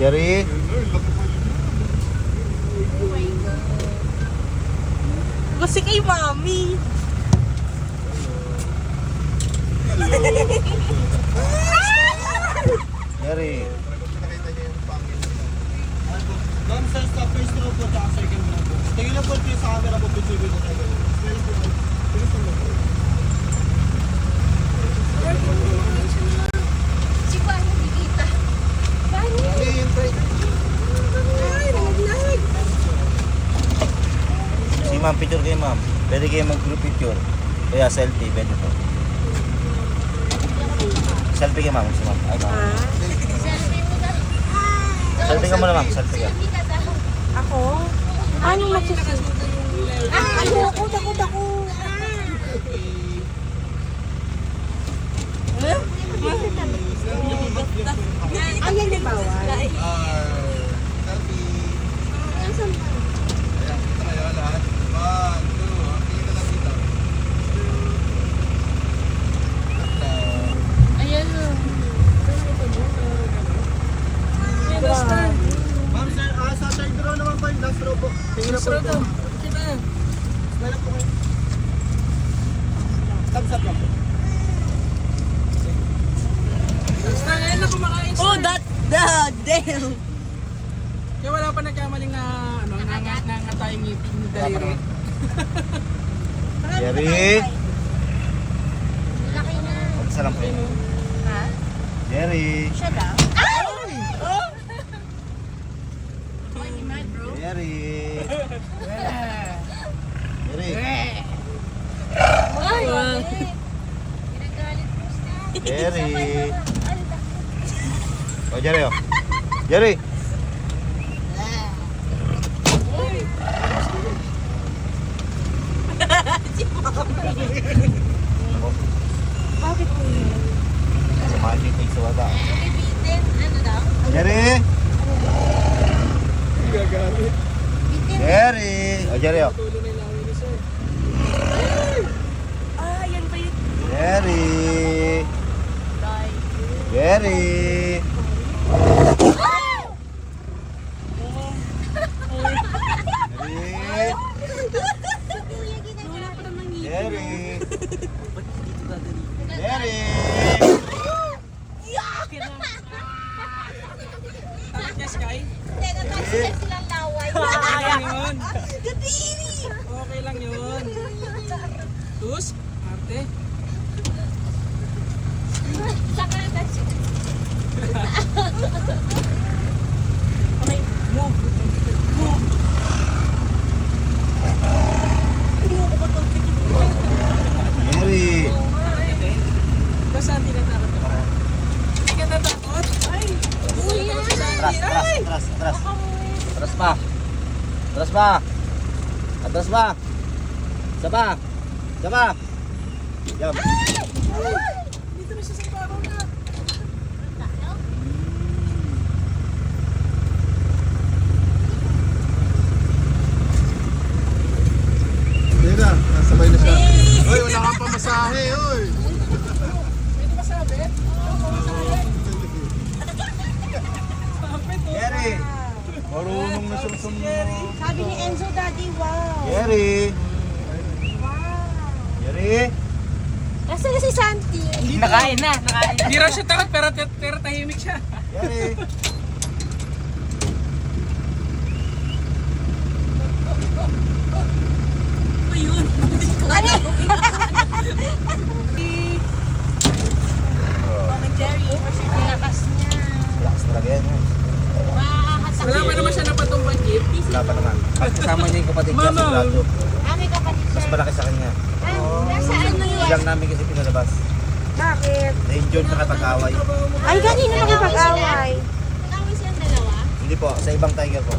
Jerry. Kasi kay Mami. Jerry. Ma'am, sa first row po, tsaka second row po. Tingin lang po kayo sa camera po, picture ko tayo. Smell po kayo. Tingin lang po. Si paano dikita? Paano? Ay, nalaglag. Si ma'am, picture kayo ma'am. Pwede kayo mag-group picture. Kaya selfie, pwede po. Selfie kayo ma'am. Si ma'am. Ay ma'am. Selfie mo na. Selfie ka muna ma'am. Selfie ka. Selfie ka daw. Ako? Paano magsasabi? Ako. Ayan yung bawal. Selfie. Ayan, kita kayo lahat. 1, 2, tingin na lang dito. Ayan o. Ma'am, sir, sa third row naman po yung last row po. Tingin na po ito. Smell po kayo. Thumbs up lang po. Oh, that damn. Kaya wala pa nagkamaling na ano, nangatayang ngipin ni daliri. Jerry. Laki na. Isa lang po. Ha? Jerry. Siya lang? Oh my bro. Jerry. Jerry. Ay, ginagalit mo siya. Jerry. Oh, Jerry oh. Jerry. Bakit po yun? Samahan niyo yung sa wata. Bitin, ano daw? Jerry. Gagalit. Bitin. Jerry. Oh, Jerry oh. Tulo na yung lawi ni sir. Ah, yan pa yun. Jerry. Jerry. Jerry. Kuya, ginagawa ko naman yun. Jerry. Jerry. Takot niya Sky? Teka, kasi silang laway. Okay lang yun. Gatiri! Okay lang yun. Tus, arte. Saka na siya. Okay, move. Move. Jerry. Tapos saan tinatakot ka? Hindi ka natakot? Ay! Kuya! Atras. Atras pa. Atras pa. Atras pa. Saba. Saba. Jump. Dito na siya sa ibabaw na. Hindi na, nasabay na siya. Uy, wala kang pamasahe, uy. Pwede ba sabi? Jerry. Marunong na siyang sumunod. Sabi ni Enzo, Daddy, wow. Jerry. Jerry. Kasi si Santi. Nakain na. Hindi raw siya takot pero tahimik siya. Jerry. Ayun. Ano? Mama Jerry, ang lakas niya. Relax talaga yan. Makakahasak. Wala pa naman siya napatumbang jeep. Wala pa naman. Kasama niya yung kapatid niya sa Mama. plato. Ami kapatid Mas siya. malaki sa kanya. Nasaan na yun? Ilang namin kasi pinalabas. Bakit? Na-enjoy na kapag-away. Ay, kanina nakipag-away. Nag-away silang dalawa? Hindi po, sa ibang tiger po.